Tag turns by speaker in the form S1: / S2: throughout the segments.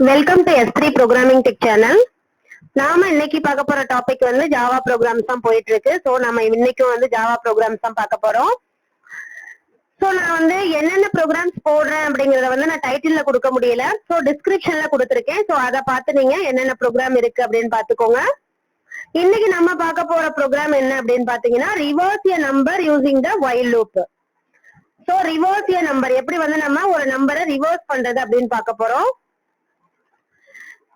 S1: Welcome to S3 programming tech channel. நாம இன்னைக்கு பார்க்க போற டாபிக் வந்து ஜாவா ப்ரோக்ராம்ஸ் தான் போயிட்டு இருக்கு. ஸோ நம்ம இன்னைக்கும் வந்து ஜாவா ப்ரோக்ராம்ஸ் தான் பார்க்க போறோம். ஸோ நான் வந்து என்னென்ன ப்ரோக்ராம்ஸ் போடுறேன் அப்படிங்கறத வந்து நான் டைட்டில்ல கொடுக்க முடியல. ஸோ டிஸ்கிரிப்ஷன்ல கொடுத்துருக்கேன். ஸோ அதை பார்த்து நீங்க என்னென்ன ப்ரோக்ராம் இருக்கு அப்படின்னு பாத்துக்கோங்க. இன்னைக்கு நம்ம பார்க்க போற ப்ரோக்ராம் என்ன அப்படின்னு பாத்தீங்கன்னா reverse a number using the while loop. So reverse a number எப்படி வந்து நம்ம ஒரு நம்பரை ரிவர்ஸ் பண்றது அப்படின்னு பார்க்க போறோம்.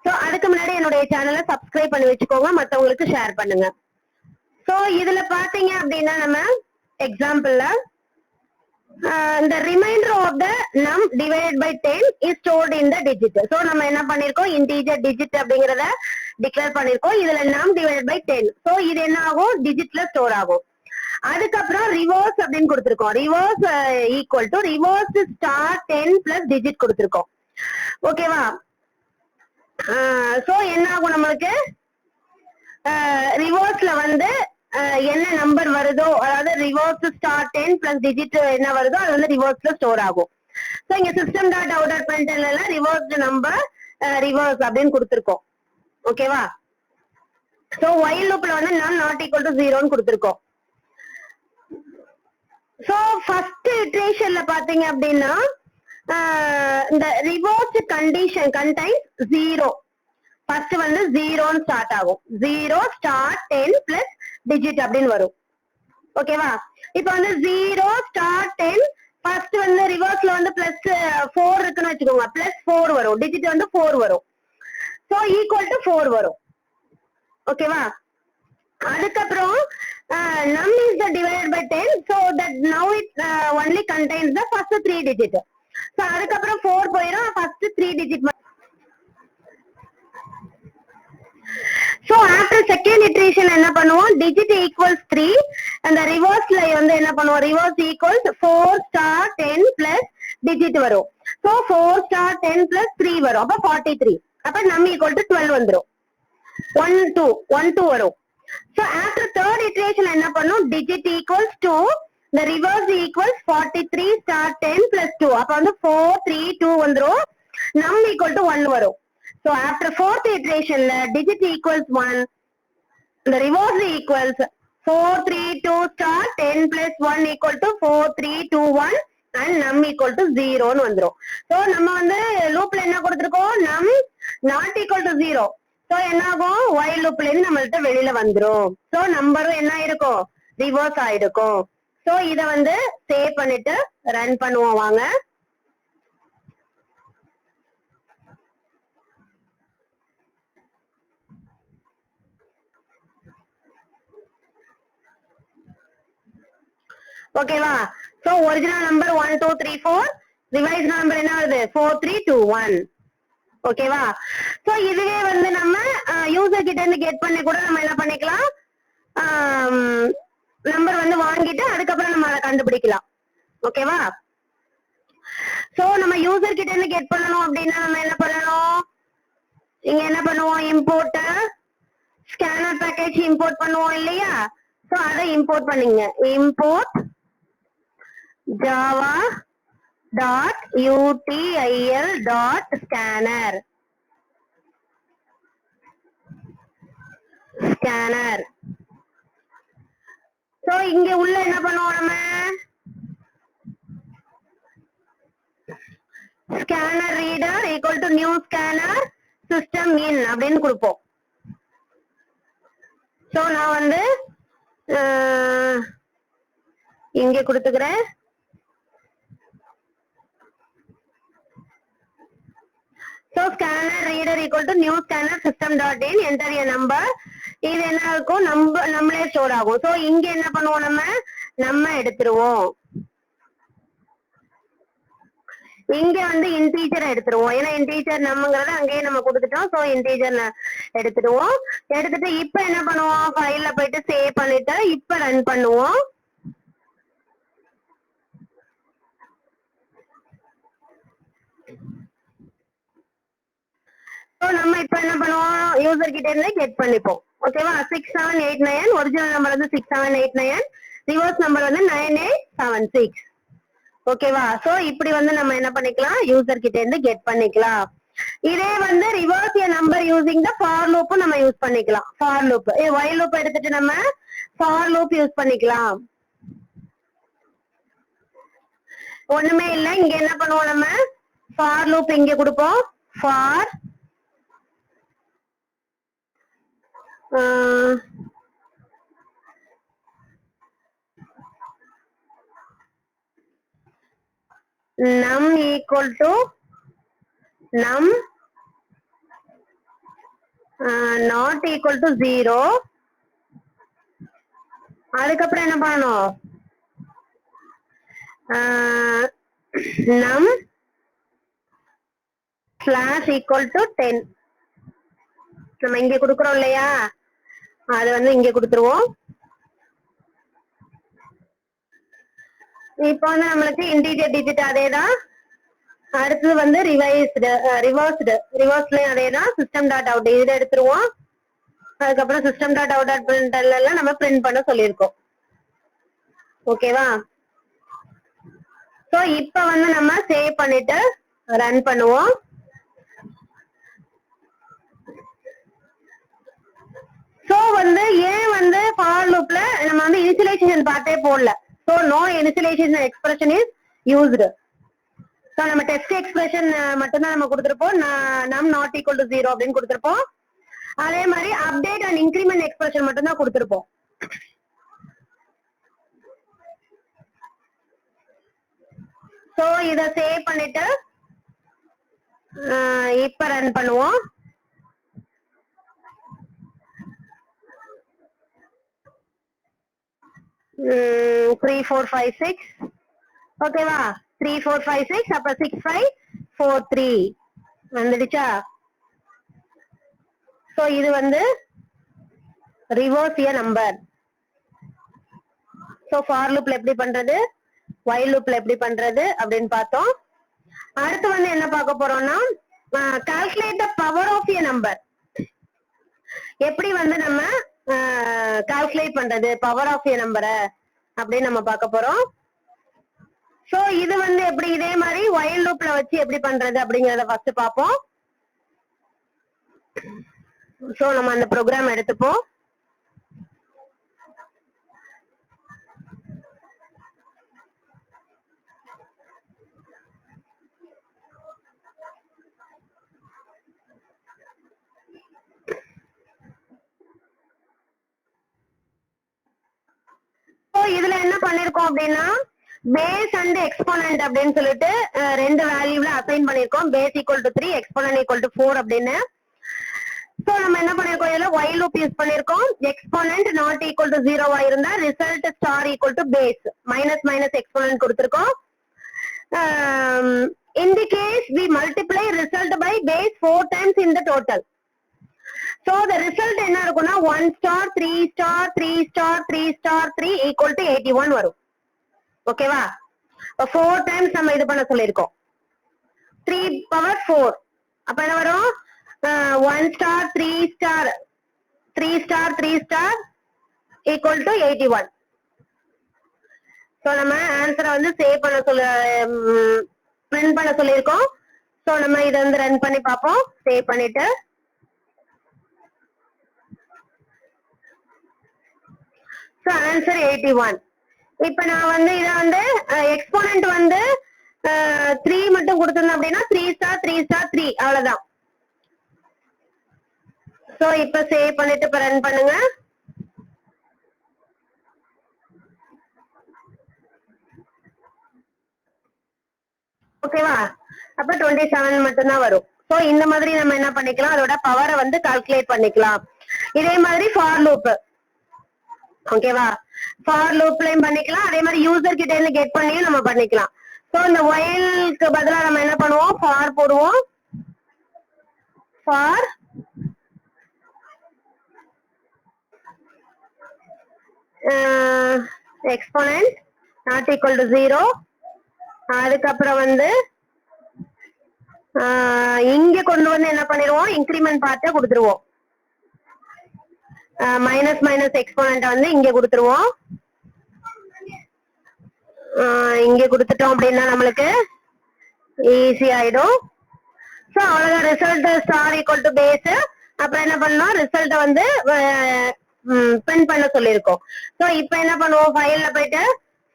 S1: சோ அதுக்கு முன்னாடி என்னுடைய சேனலை சப்ஸ்கிரைப் பண்ணி வச்சுக்கோங்க, மத்தவங்களுக்கு ஷேர் பண்ணுங்க. சோ இதுல பாத்தீங்க அப்படின்னா நம்ம எக்ஸாம்பிள்ல the remainder of the num divided by 10 is stored in the digit. So நம்ம என்ன பண்ணிருக்கோம், integer digit அப்படிங்கறத டிக்ளேர் பண்ணிருக்கோம். இதுல num divided by 10. சோ இது என்ன ஆகும், டிஜிட்ல ஸ்டோர் ஆகும். அதுக்கப்புறம் ரிவர்ஸ் அப்படின்னு கொடுத்திருக்கோம். Reverse equal to reverse star 10 plus digit கொடுத்திருக்கோம். ஓகேவா? சோ என்ன ஆகும், நம்மளுக்கு ரிவர்ஸ்ல வந்து என்ன நம்பர் வருதோ, அதாவது ரிவர்ஸ் ஸ்டார் 10 பிளஸ் டிஜிட் என்ன வருதோ அது வந்து ரிவர்ஸ்ல ஸ்டோர் ஆகும். சோ இங்க சிஸ்டம் டாட் அவுட்டர் பிரிண்டர்ல ரிவர்ஸ் நம்பர் ரிவர்ஸ் அப்படின்னு கொடுத்திருக்கோம். ஓகேவா? சோ வைல் லூப்ல வந்து none not equal to 0 கொடுத்திருக்கோம். சோ ஃபர்ஸ்ட் இட்டரேஷன்ல பாத்தீங்க அப்படின்னா இந்த ரிவர்ஸ் கண்டிஷன் கண்டைன்ஸ் 0. ஃபர்ஸ்ட் வந்து 0 ஸ்டார்ட் ஆகும். 0 ஸ்டார் 10 பிளஸ் டிஜிட் அப்படின்னு வரும். ஓகேவா? இப்போ வந்து 0 ஸ்டார் 10 ஃபர்ஸ்ட் வந்து ரிவர்ஸ்ல வந்து பிளஸ் 4 இருக்குன்னு வச்சுக்கோங்க. பிளஸ் 4 வரும், டிஜிட் வந்து 4 வரும். சோ ஈக்குவல் டு 4 வரும். ஓகேவா? அதுக்கப்புறம் num is the divided by 10, so that now it only contains the first 3 digit. So அதுக்கப்புறம் 4 போயிடும், first 3 digit. So after second iteration என்ன பண்ணுவோம், டிஜிட் ஈக்குவல்ஸ் 3 அந்த ரிவர்ஸ்ல வந்து என்ன பண்ணுவோம், reverse equals 4 star 10 plus digit வரும். சோ 4 ஸ்டார் 10 பிளஸ் 3 வரும், அப்ப 43. அப்ப num ஈக்குவல் டு 12 வந்துரும். 1 2 வரும். சோ ஆஃப்டர் தேர்ட் இட்டரேஷன் என்ன பண்ணும், digit equals 2 the reverse equals 43 star 10 plus 2. அப்ப வந்து 4 3 2 வந்துரும். num equal to 1 வரும். So after fourth iteration digit equals 1, the reverse equals 4 3 2 star 10 plus 1 equal to 4 3 2 1 and num equal to 0 னு வந்துரும். So நம்ம வந்து லூப்ல என்ன கொடுத்திருக்கோம், num not equal to 0. So என்ன ஆகும், while loopல இருந்து நம்மள்ட்ட வெளியில வந்துரும். So நம்பரும் என்ன ஆயிருக்கும், ரிவர்ஸ் ஆயிருக்கும். சோ இத வந்து சேவ் பண்ணிட்டு ரன் பண்ணுவோம் வாங்க. ஓகேவா? So original number 1 2 3 4, revise number என்ன வருது 4 3 2 1. ஓகேவா? சோ இதுவே வந்து நம்ம யூசர் கிட்ட இருந்து கெட் பண்ணி கூட நம்ம என்ன பண்ணிக்கலாம், நம்பர் வந்து வாங்கிட்டு அதுக்கப்புறம் நம்ம அதை கண்டுபிடிக்கலாம். ஓகேவா? சோ நம்ம யூசர் கிட்ட இருந்து கெட் பண்ணணும் அப்படின்னா நம்ம என்ன பண்ணணும், இங்க என்ன பண்ணுவோம், இம்போர்ட் ஸ்கேனர் பேக்கேஜ் இம்போர்ட் பண்ணுவோம் இல்லையா? சோ அதை இம்போர்ட் பண்ணீங்க. Import Java dot util dot scanner so இங்க உள்ள என்ன பண்ணுவோம், நம்ம scanner reader equal to new scanner system in அப்படின்னு கொடுப்போம். சோ நான் வந்து இங்க கொடுத்துக்கிறேன். So scanner reader equal to new scanner system dot in, enter a number. இது என்ன இருக்கும், நம்மளே ஸ்டோர் ஆகும். சோ இங்க என்ன பண்ணுவோம், நம்ம எடுத்துருவோம். இங்க வந்து இன்டீஜர் எடுத்துருவோம், ஏன்னா இன்டீஜர் நம்மங்கிறத அங்கேயே நம்ம கொடுத்துட்டோம். சோ இன்டீஜர் எடுத்துடுவோம். எடுத்துட்டு இப்ப என்ன பண்ணுவோம், ஃபைல்ல போயிட்டு சேவ் பண்ணிட்டு இப்ப ரன் பண்ணுவோம். நம்ம இப்ப என்ன பண்ணுவோம், யூசர் கிட்ட இருந்து கெட் பண்ணிப்போம். ஓகேவா? 6789 ஒரிஜினல் நம்பர் வந்து 6789, ரிவர்ஸ் நம்பர் வந்து 9876. ஓகேவா? சோ இப்படி வந்து நம்ம என்ன பண்ணிக்கலாம், யூசர் கிட்ட இருந்து கெட் பண்ணிக்கலாம். இதே வந்து reverse a number using the for loop நம்ம யூஸ் பண்ணிக்கலாம். for loop while loop எடுத்துட்டு நம்ம for loop யூஸ் பண்ணிக்கலாம். ஒண்ணுமே இல்ல, இங்க என்ன பண்ணுவோம் நம்ம for loop இங்க கொடுப்போம். for num equal to num not equal to 0. அதுக்கப்புறம் என்ன பண்ணணும், num slash equal to 10. நம்ம இங்க கொடுக்கிறோம் இல்லையா, அது வந்து இங்க கொடுத்துருவோம். இப்போ வந்து நம்மளுக்கு இன்டீஜர் டிஜிட் அதேதான். அடுத்தது வந்து ரிவர்ஸ்லயும் அதேதான். சிஸ்டம் டாட் அவுட் இதை எடுத்துருவோம். அதுக்கப்புறம் சிஸ்டம் டாட் அவுட் டாட் பிரிண்டர்ல நம்ம பிரிண்ட் பண்ண சொல்லியிருக்கோம். ஓகேவா? சோ இப்ப வந்து நம்ம சேவ் பண்ணிட்டு ரன் பண்ணுவோம். சோ வந்து ஏன் வந்து ஃபார் லூப்ல நம்ம வந்து இனிஷியலைசேஷன் பார்த்தே போடல. So no initialisation expression is used. So நம்ம டெஸ்ட் எக்ஸ்பிரஷன் மட்டும் தான் நம்ம கொடுத்திருப்போம். நம் நாட் ஈக்குவல் டு 0 அப்படின்னு கொடுத்திருப்போம். அதே மாதிரி அப்டேட் அண்ட் இன்கிரிமெண்ட் எக்ஸ்பிரஷன் மட்டும் தான் கொடுத்திருப்போம். சோ இத சேவ் பண்ணிட்டு இப்ப ரன் பண்ணுவோம். த்ரீ ஃபோர் ஃபைவ் சிக்ஸ் ஓகேவா? 3 4 5 6 அப்ப 6 5 4 3 வந்துடுச்சா? சோ இது வந்து reverse a number. So for லூப்ல எப்படி பண்றது, while லூப்ல எப்படி பண்றது அப்படின்னு பார்த்தோம். அடுத்து வந்து என்ன பார்க்க போறோம்னா calculate the power of a number. எப்படி வந்து நம்ம கால்குலேட் பண்றது பவர் ஆஃப் a நம்பரை அப்படின்னு நம்ம பார்க்க போறோம். சோ இது வந்து எப்படி இதே மாதிரி while லூப்ல வச்சு எப்படி பண்றது அப்படிங்கறத ஃபர்ஸ்ட் பார்ப்போம். சோ நம்ம அந்த ப்ரோக்ராம் எடுத்துப்போம். இதுல என்ன பண்ணிருக்கோம் அப்படின்னா பேஸ் அண்ட் எக்ஸ்போனன்ட் அப்படின்னு சொல்லிட்டு ரெண்டு வேல்யூல அசைன் பண்ணிருக்கோம். Base equal to 3, exponent equal to 4 அப்படின்னு. சோ நம்ம என்ன பண்ணிருக்கோம், இதுல while loop யூஸ் பண்ணிருக்கோம். எக்ஸ்போனன்ட் நாட் ஈக்குவல் டு 0 இருந்தா result star equal to base minus minus exponent கொடுத்திருக்கோம். in the case we multiply result by base 4 times in the total. So the result என்ன இருக்கும்னா 1 star 3 star 3 star 3 star 3 equal to 81 வரும். ஓகேவா? 4 times நம்ம இது பண்ண சொல்லிருக்கோம். 3 power 4 அப்ப என்ன வரும், 1 star 3 star 3 star 3 star equal to 81. So நம்ம ஆன்சரை வந்து சேவ் பண்ண பிரிண்ட் பண்ண சொல்லிருக்கோம். சோ நம்ம இதை வந்து ரன் பண்ணி பார்ப்போம். சேவ் பண்ணிட்டு சோ ஆன்சர் 81. இப்ப நான் வந்து இத வந்து எக்ஸ்போனன்ட் வந்து 3 மட்டும் கொடுத்திருந்தேன் அப்படின்னா 3 star 3 star 3 அவ்வளவுதான். சோ இப்ப சேவ் பண்ணிட்டு இப்ப ரன் பண்ணுங்க. ஓகேவா? அப்ப 27 மட்டும் தான் வரும். சோ இந்த மாதிரி நம்ம என்ன பண்ணிக்கலாம், அதோட பவரை வந்து கால்குலேட் பண்ணிக்கலாம். இதே மாதிரி ஃபார் லூப் ஓகேவா, ஃபார் லூப்லயும் பண்ணிக்கலாம். அதே மாதிரி யூசர் கிட்ட இருந்து கெட் பண்ணியும் நம்ம பண்ணிக்கலாம். சோ இந்த whileக்கு பதிலா நம்ம என்ன பண்ணுவோம், ஃபார் போடுவோம். For exponent not equal to 0. அதுக்கப்புறம் வந்து இங்க கொண்டு வந்து என்ன பண்ணிடுவோம், இன்கிரிமெண்ட் பார்ட்ட கொடுத்துருவோம். மைனஸ் மைனஸ் எக்ஸ்போனன்ட் வந்து இங்க கொடுத்துருவோம். இங்க கொடுத்துட்டோம் அப்படின்னா நம்மளுக்கு ஈஸி ஆயிடும். சோ அவ்வளவுதான் result star equal to base. அப்புறம் என்ன பண்ணோம், ரிசல்ட் வந்து பிரிண்ட் பண்ண சொல்லியிருக்கோம். சோ இப்போ என்ன பண்ணுவோம், ஃபைல்ல போயிட்டு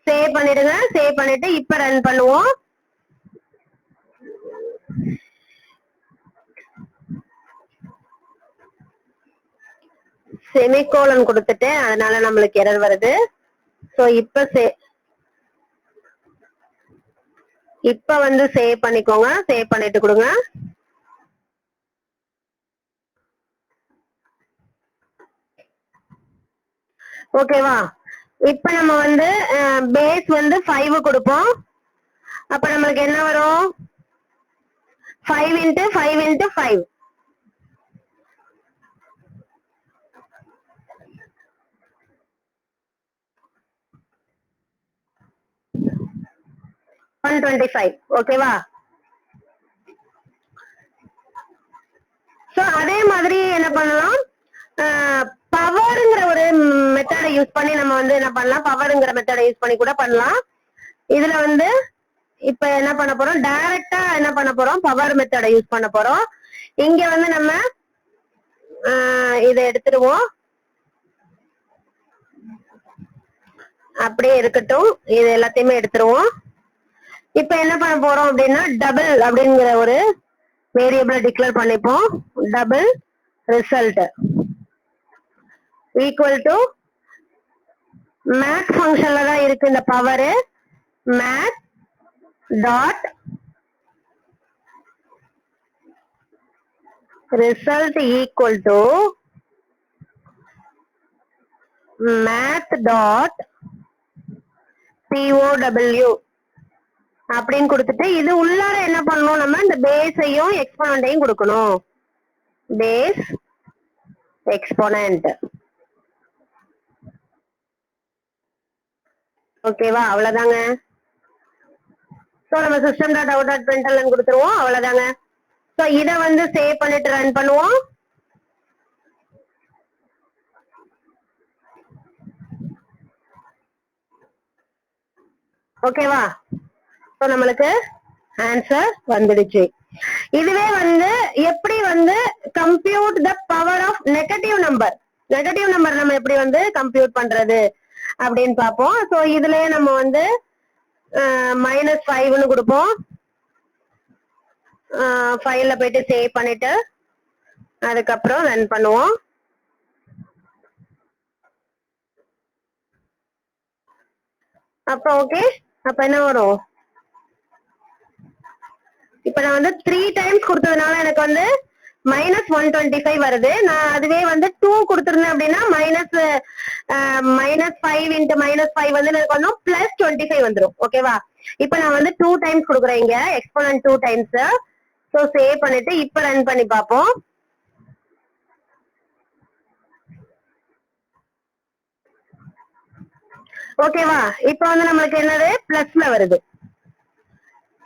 S1: சேவ் பண்ணிடுங்க. சேவ் பண்ணிட்டு இப்ப ரன் பண்ணுவோம். செமிகோலன் கொடுத்துட்டு அதனால நம்மளுக்கு எரர் வருது. சோ இப்ப வந்து சேவ் பண்ணிக்கோங்க. சேவ் பண்ணிட்டு கொடுங்க. ஓகேவா? இப்ப நம்ம வந்து பேஸ் வந்து 5 கொடுப்போம். அப்ப நம்மளுக்கு என்ன வரும், 5 into 5 into 5. ஓகேவா? சோ அதே மாதிரி என்ன பண்ணலாம், பவர்ங்கிற ஒரு மெத்தடை யூஸ் பண்ணி நம்ம வந்து என்ன பண்ணலாம், பவர்ங்கிற மெத்தடை யூஸ் பண்ணி கூட பண்ணலாம். இதுல வந்து இப்ப என்ன பண்ண போறோம், டைரக்டா என்ன பண்ண போறோம், பவர் மெத்தடை யூஸ் பண்ண போறோம். இங்க வந்து நம்ம இதை எடுத்துடுவோம். அப்படியே இருக்கட்டும், இது எல்லாத்தையுமே எடுத்துருவோம். இப்ப என்ன பண்ண போறோம் அப்படின்னா, டபுள் அப்படிங்கிற ஒரு வேரியபிளை டிக்ளேர் பண்ணிப்போம். Double result equal to math ஃபங்க்ஷன்ல தான் இருக்கு இந்த power. Math dot result equal to math dot POW அப்படின்னு கொடுத்துட்டு இது உள்ளார என்ன பண்ணணும், நம்ம இந்த பேஸையும் எக்ஸ்போனண்டையும் கொடுக்கணும். Base exponent. ஓகேவா? அவ்வளவுதாங்க. சோ நம்ம சிஸ்டம் டாட் அவுட் டாட் பிரிண்டல்னு கொடுத்துருவோம். அவ்வளவுதாங்க. சோ இத வந்து சேவ் பண்ணிட்டு ரன் பண்ணுவோம். ஓகேவா? சோ நம்மளுக்கு ஆன்சர் வந்துடுச்சு. இதுவே வந்து எப்படி வந்து compute the power of negative number, negative number நம்ம எப்படி வந்து கம்ப்யூட் பண்றது அப்படின்னு பார்ப்போம். சோ இதுலயே நம்ம வந்து -5ன்னு கொடுப்போம். ஃபைல்ல போயிட்டு சேவ் பண்ணிட்டு அதுக்கப்புறம் ரன் பண்ணுவோம். அப்ப ஓகே, அப்ப என்ன வரும், இப்ப நான் வந்து 3 டைம்ஸ் கொடுத்ததுனால எனக்கு வந்து -125 வருது. நான் அதுவே வந்து 2 கொடுத்திருந்தேன் அப்படின்னா -5 into -5 வந்து எனக்கு வந்து +25 வந்துடும். ஓகேவா? இப்ப நான் வந்து 2 டைம்ஸ் கொடுக்குறேன், இங்க எக்ஸ்போனன்ட் 2 டைம்ஸ். சோ சேவ் பண்ணிட்டு இப்ப ரன் பண்ணி பார்ப்போம். ஓகேவா? இப்ப வந்து நம்மளுக்கு என்னது, பிளஸ்ல வருது.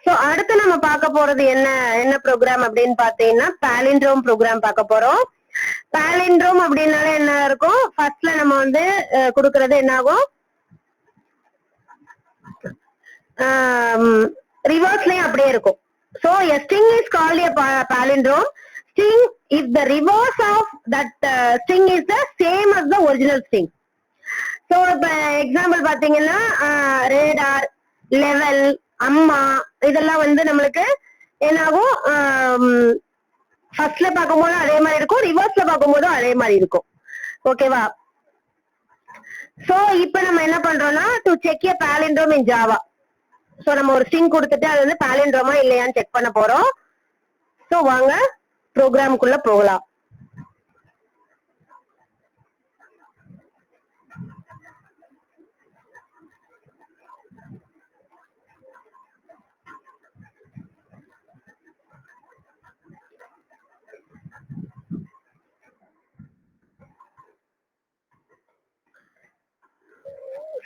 S1: சோ அடுத்து நம்ம பார்க்க போறது என்ன ப்ரோக்ராம் அப்படின்னு பாத்தீங்கன்னா, பாலிண்ட்ரோம் ப்ரோக்ராம் பார்க்க போறோம். பாலிண்ட்ரோம் அப்படின்னால என்ன இருக்கும், ஃபர்ஸ்ட்ல நம்ம வந்து கொடுக்கறது என்ன ஆகும், ரிவர்ஸ்லயும் அப்படியே இருக்கும். So a string is called a palindrome. String if the reverse of that string is the same as the original string. So இப்ப எக்ஸாம்பிள் பாத்தீங்கன்னா ரேடார், லெவல், அம்மா இதெல்லாம் வந்து நம்மளுக்கு என்னாகும், ஃபர்ஸ்ட்ல பார்க்கும்போது அதே மாதிரி இருக்கும், ரிவர்ஸ்ல பார்க்கும்போதும் அதே மாதிரி இருக்கும். ஓகேவா? சோ இப்ப நம்ம என்ன பண்றோம்னா, to check a palindrome in Java. So நம்ம ஒரு ஸ்ட்ரிங் கொடுத்துட்டு அது வந்து பாலிண்ட்ரோமா இல்லையான்னு செக் பண்ண போறோம். சோ வாங்க ப்ரோக்ராமுக்குள்ள போகலாம்.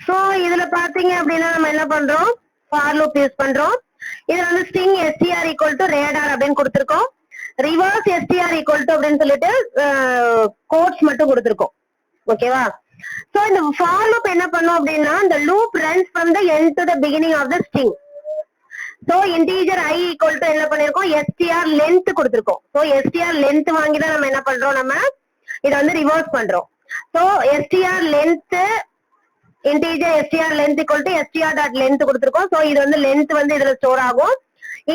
S1: சோ இதுல பாத்தீங்க அப்படின்னா நம்ம என்ன பண்றோம், ஃபார் லூப் யூஸ் பண்றோம். இதுல வந்து string str equal to radar அப்படின்னு கொடுத்திருக்கோம். ரிவர்ஸ் str equal to அப்படின்னு சொல்லிட்டு கோட்ஸ் மட்டும் கொடுத்திருக்கோம். ஓகேவா? சோ இந்த ஃபார் லூப் என்ன பண்ணும் அப்படின்னா, இந்த loop runs from the end to the beginning of the string. So integer I equal to என்ன பண்ணிருக்கோம், str லென்த் கொடுத்திருக்கோம். சோ str லென்த் வாங்கி தான் நம்ம என்ன பண்றோம், நம்ம இத வந்து ரிவர்ஸ் பண்றோம். So str length integer str length equal to str dot length கொடுத்திருக்கோம். சோ இது வந்து லென்த் வந்து இதுல ஸ்டோர் ஆகும்.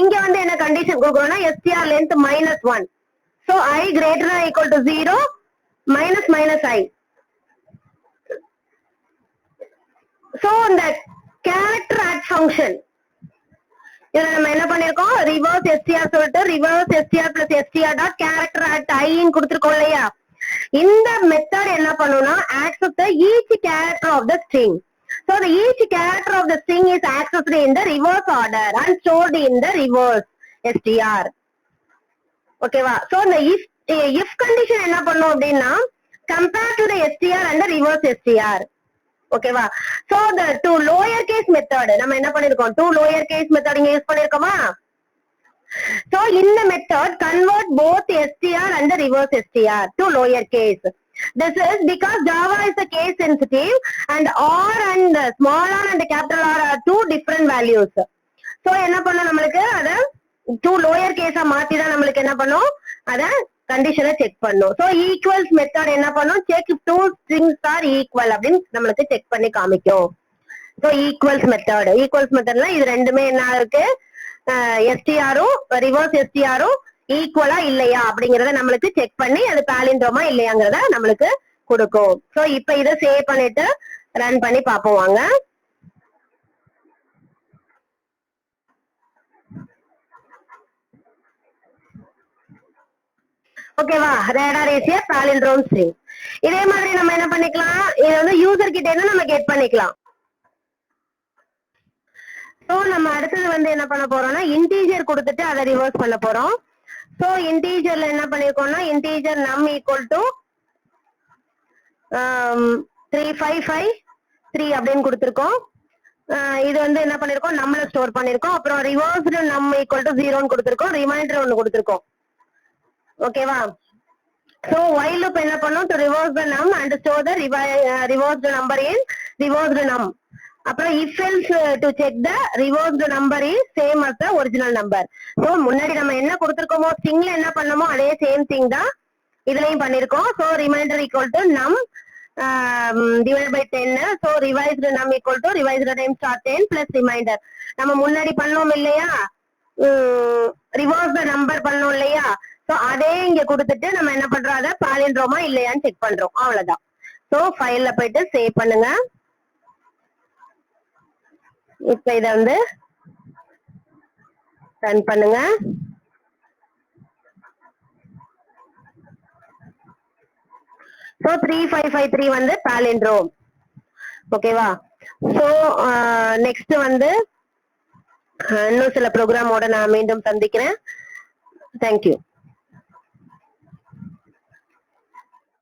S1: இங்க வந்து என்ன கண்டிஷன் கொடுக்கறோம்னா str length -1. So I greater than or equal to 0 minus I. So இந்த character add function இதுல நம்ம என்ன பண்ணிருக்கோம், ரிவர்ஸ் str சொல்லிட்டு reverse str plus str dot character at I ன்னு கொடுத்திருக்கோம் இல்லையா. இந்த மெத்தட் என்ன பண்ணும்னா access the each character of the string. So the each character of the string is accessed in the reverse order and stored in the reverse str. ஓகேவா. So இந்த if condition என்ன பண்ணும் அப்படின்னா compare to the str and the reverse str. ஓகேவா. So the two lower case method நம்ம என்ன பண்ணிருக்கோம், two lower case method இங்க use பண்ணிருக்கோமா. So in the method convert both str and the reverse str to lower case. This is because Java is a case sensitive and r and small r and capital R are two different values. So என்ன பண்ணும், நம்மளுக்கு அத two lower case மாத்தி தான் நம்மளுக்கு என்ன பண்ணும், அத கண்டிஷனை செக் பண்ணும். சோ ஈக்குவல்ஸ் மெத்தட் என்ன பண்ணும், check if two strings are equal அப்படின்னு நம்மளுக்கு செக் பண்ணி காமிக்கும். சோ ஈக்குவல்ஸ் மெத்தட்ல இது ரெண்டுமே என்ன இருக்கு, str-ம் ரிவர்ஸ் str-ம் ஈக்குவலா இல்லையா அப்படிங்கறத நம்மளுக்கு செக் பண்ணி அது பாலிண்ட்ரோமா இல்லையாங்கறத நம்மளுக்கு கொடுக்கும். சோ இப்ப இத சேவ் பண்ணிட்டு ரன் பண்ணி பாப்போம் வாங்க. ஓகேவா. radar is a palindrome string. இதே மாதிரி நம்ம என்ன பண்ணிக்கலாம், இது வந்து யூசர் கிட்ட இருந்து நம்ம கெட் பண்ணிக்கலாம். சோ நம்ம அடுத்தது வந்து என்ன பண்ண போறோம்னா இன்டீஜர் கொடுத்துட்டு அதை ரிவர்ஸ் பண்ண போறோம். சோ இன்டீஜர்ல என்ன பண்ணிருக்கோம்னா இன்டீஜர் num ஈக்குவல் டு 3553 அப்படின்னு கொடுத்திருக்கோம். இது வந்து என்ன பண்ணிருக்கோம், நம்மள ஸ்டோர் பண்ணிருக்கோம். அப்புறம் ரிவர்ஸ்டு num ஈக்குவல் டு 0 கொடுத்திருக்கோம், ரிமைண்டர் ஒன்னு கொடுத்திருக்கோம். ஓகேவா. So while loop என்ன பண்ணும், to reverse the num and store the reversed number in reversed num. அப்புறம் if else to check the reversed number is same as the original number. So முன்னாடி நம்ம என்ன கொடுத்திருக்கோமோ stringல என்ன பண்ணோமோ அதே சேம் திங் தான் இதுலயும் பண்ணிருக்கோம். So remainder equal to num divided by 10. So revised num equal to revised times star 10 plus remainder. நம்ம முன்னாடி பண்ணோம் இல்லையா, reverse the number பண்ணோம் இல்லையா. சோ அதே இங்க கொடுத்துட்டு நம்ம என்ன பண்றோம், அத பாலிண்ட்ரோமா இல்லையான்னு செக் பண்றோம், அவ்வளவுதான். சோ ஃபைல்ல போயிட்டு சேவ் பண்ணுங்க. இப்ப இத வந்து ரன் பண்ணுங்க. சோ 3553 வந்து palindrome. ஓகேவா. சோ நெக்ஸ்ட் வந்து இன்னும் சில ப்ரோக்ராமோட நான் மீண்டும் சந்திக்கிறேன். தேங்க்யூ.